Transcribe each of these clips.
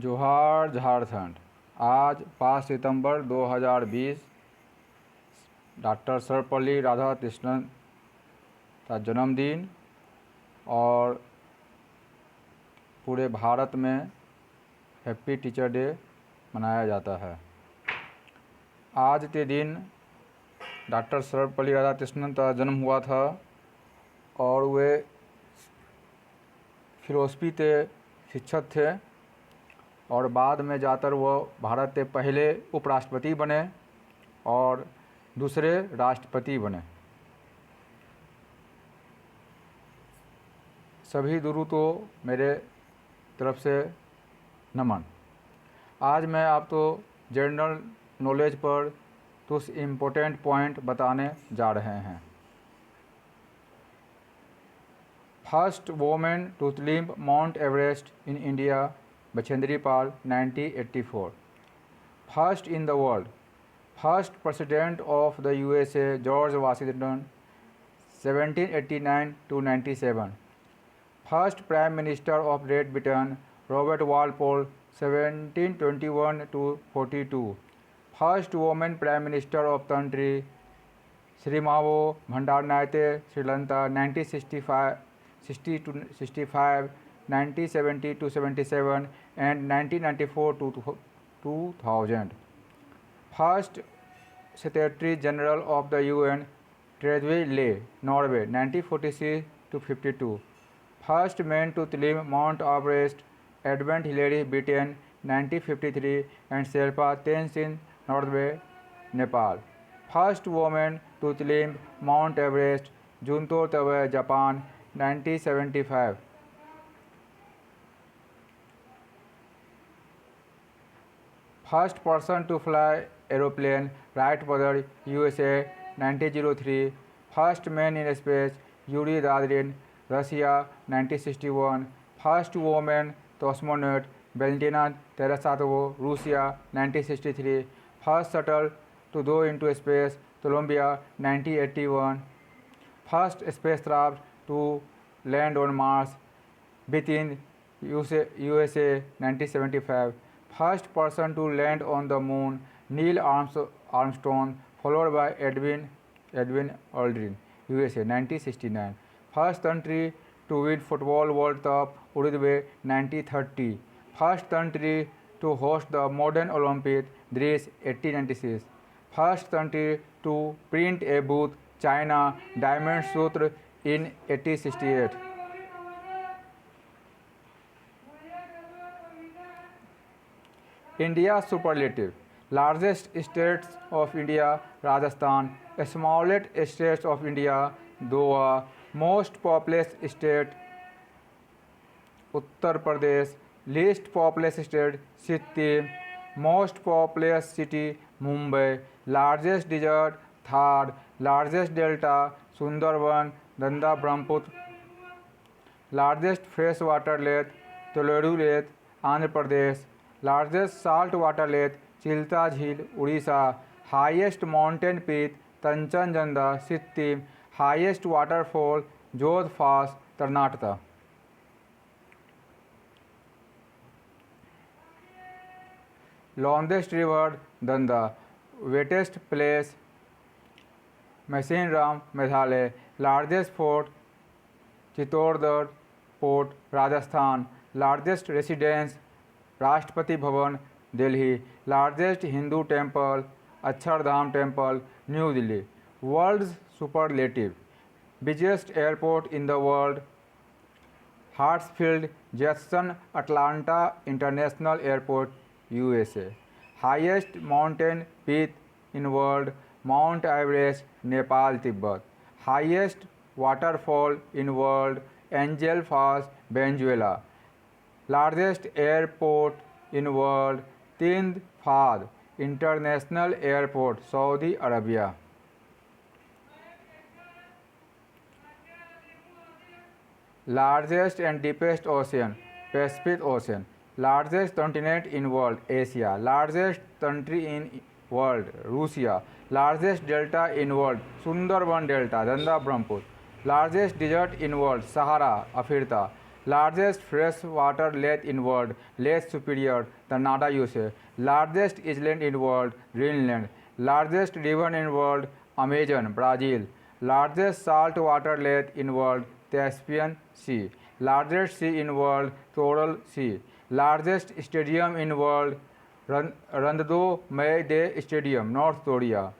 जोहार झारखंड। आज 5 सितंबर 2020 डॉक्टर सर्वपल्ली राधाकृष्णन का जन्मदिन और पूरे भारत में हैप्पी टीचर डे मनाया जाता है। आज के दिन डॉक्टर सर्वपल्ली राधाकृष्णन का जन्म हुआ था और वे फिलोसफी के शिक्षक थे और बाद में जाकर वो भारत के पहले उपराष्ट्रपति बने और दूसरे राष्ट्रपति बने। सभी गुरु को मेरे तरफ से नमन। आज मैं आपको जनरल नॉलेज पर कुछ इम्पोर्टेंट पॉइंट बताने जा रहे हैं। First women to climb Mount Everest in India, Bachendri Pal, 1984. First in the world. First President of the USA, George Washington, 1789 to 97. First Prime Minister of Great Britain, Robert Walpole, 1721 to 42. First woman Prime Minister of country, Srimavo Bandaranaike, Sri Lanka, 1965 to 65, 1970 to 77 and 1994 to 2000. First Secretary General of the UN, Trygve Lie, Norway, 1946 to 52. First man to climb Mount Everest, Edmund Hillary, Britain, 1953 and Sherpa Tenzin, Norway, Nepal. First woman to climb Mount Everest, Junko Tabe, Japan, 1975. First person to fly aeroplane, Wright Brothers, USA, 1903. First man in space, Yuri Gagarin, Russia, 1961. First woman cosmonaut, Valentina Tereshkova, Russia, 1963. First shuttle to go into space, Columbia, 1981. First spacecraft to land on Mars, within USA, 1975. First person to land on the moon, Neil Armstrong, followed by Edwin Aldrin, USA, 1969. First country to win Football World Cup, Uruguay, 1930. First country to host the modern Olympic, Greece, 1896. First country to print a book, China, Diamond Sutra, in 1868. India superlative. Largest states of India, Rajasthan. Smallest states of India, Goa. Most populous state, Uttar Pradesh. Least populous state, Sikkim. Most populous city, Mumbai. Largest desert, Thar. Largest delta, Sundarban, Ganga, Brahmaputra. Largest freshwater lake, Toledo Lake, Andhra Pradesh. Largest saltwater lake, Chilka Jheel, Odisha. Highest mountain peak, Kanchenjunga, Sikkim. Highest waterfall, Jodh Falls, Karnataka. Longest river, Ganga. Wettest place, Mausineram, Meghalaya. Largest fort, Chittorgarh Fort, Rajasthan. Largest residence, Rashtrapati Bhavan, Delhi. Largest Hindu temple, Akshardham Temple, New Delhi. World's superlative. Busiest airport in the world, Hartsfield Jackson Atlanta International Airport, USA. Highest mountain peak in world, Mount Everest, Nepal, Tibet. Highest waterfall in world, Angel Falls, Venezuela. Largest airport in world, Tind Fahd International Airport, Saudi Arabia. Largest and deepest ocean, Pacific Ocean. Largest continent in world, Asia. Largest country in world, Russia. Largest delta in world, Sundarban Delta, Ganga Brahmaputra. Largest desert in world, Sahara, Africa. Largest freshwater lake in world, Lake Superior, Canada, USA. Largest island in world, Greenland. Largest river in world, Amazon, Brazil. Largest saltwater lake in world, Caspian Sea. Largest sea in world, Coral Sea. Largest stadium in world, Randado May Day Stadium, North Korea.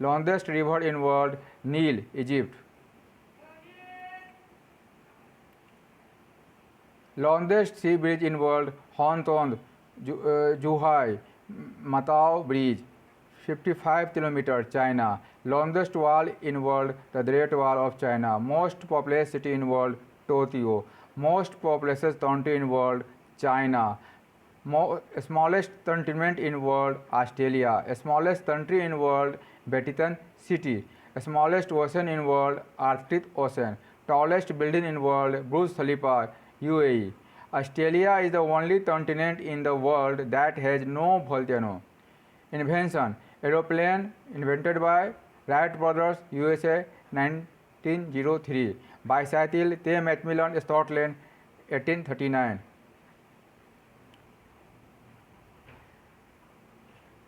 Longest river in world, Nile, Egypt. Longest sea bridge in world, Hong Kong, Zhuhai, Macau Bridge, 55 km, China. Longest wall in world, the Great Wall of China. Most populous city in world, Tokyo. Most populous country in world, China. Smallest continent in world, Australia. Smallest country in world, Vatican City. Smallest ocean in world, Arctic Ocean. Tallest building in world, Burj Khalifa, UAE. Australia is the only continent in the world that has no volcano. Invention: aeroplane invented by Wright brothers, USA, 1903. Bicycle, T. Macmillan, Scotland, 1839.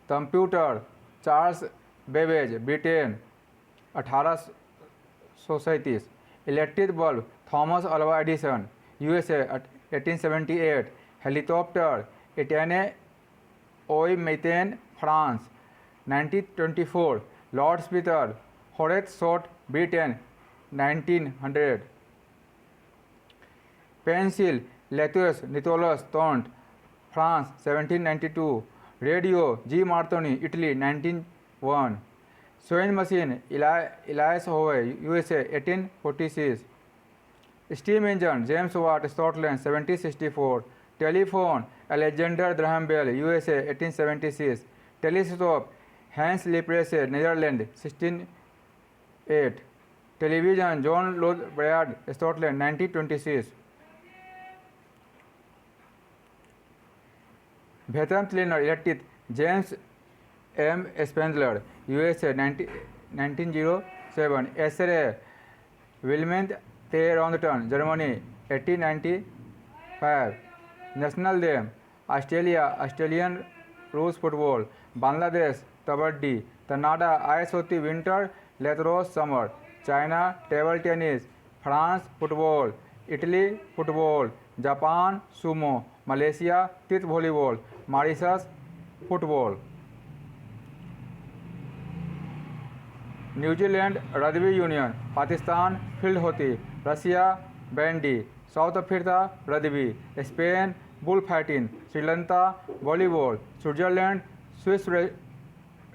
Computer, Charles Babbage, Britain, 1837. Electric bulb, Thomas Alva Edison, USA, 1878. Helicopter, Etienne Oy-Meyten, France, 1924. Loudspeaker, Horace Short, Britain, 1900. Pencil, Lattice Nicolas Tont, France, 1792. Radio, G. Martoni, Italy, 1901. Sewing machine, Elias Howe, USA, 1846. Steam engine, James Watt, Scotland, 1764. Telephone, Alexander Graham Bell, USA, 1876. Telescope, Hans Lippershey, Netherlands, 1608. Television, John Lloyd Bayard, Scotland, 1926. Vacuum cleaner, electric, James M. Spengler, USA, 1907. X-ray, Wilhelm T. Röntgen, Germany, 1895. National game, Australia, Australian rules football. Bangladesh, Kabaddi. Canada, ice hockey winter, lacrosse summer. China, table tennis. France, football. Italy, football. Japan, sumo. Malaysia, tit volleyball. Mauritius, football. New Zealand, rugby union. Pakistan, field hockey. Russia, bandy. South Africa, rugby. Spain, bullfighting. Sri Lanka, volleyball. Switzerland, Swiss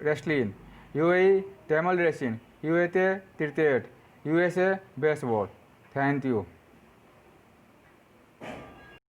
wrestling. UAE, camel racing. USA, cricket. USA, baseball. Thank you.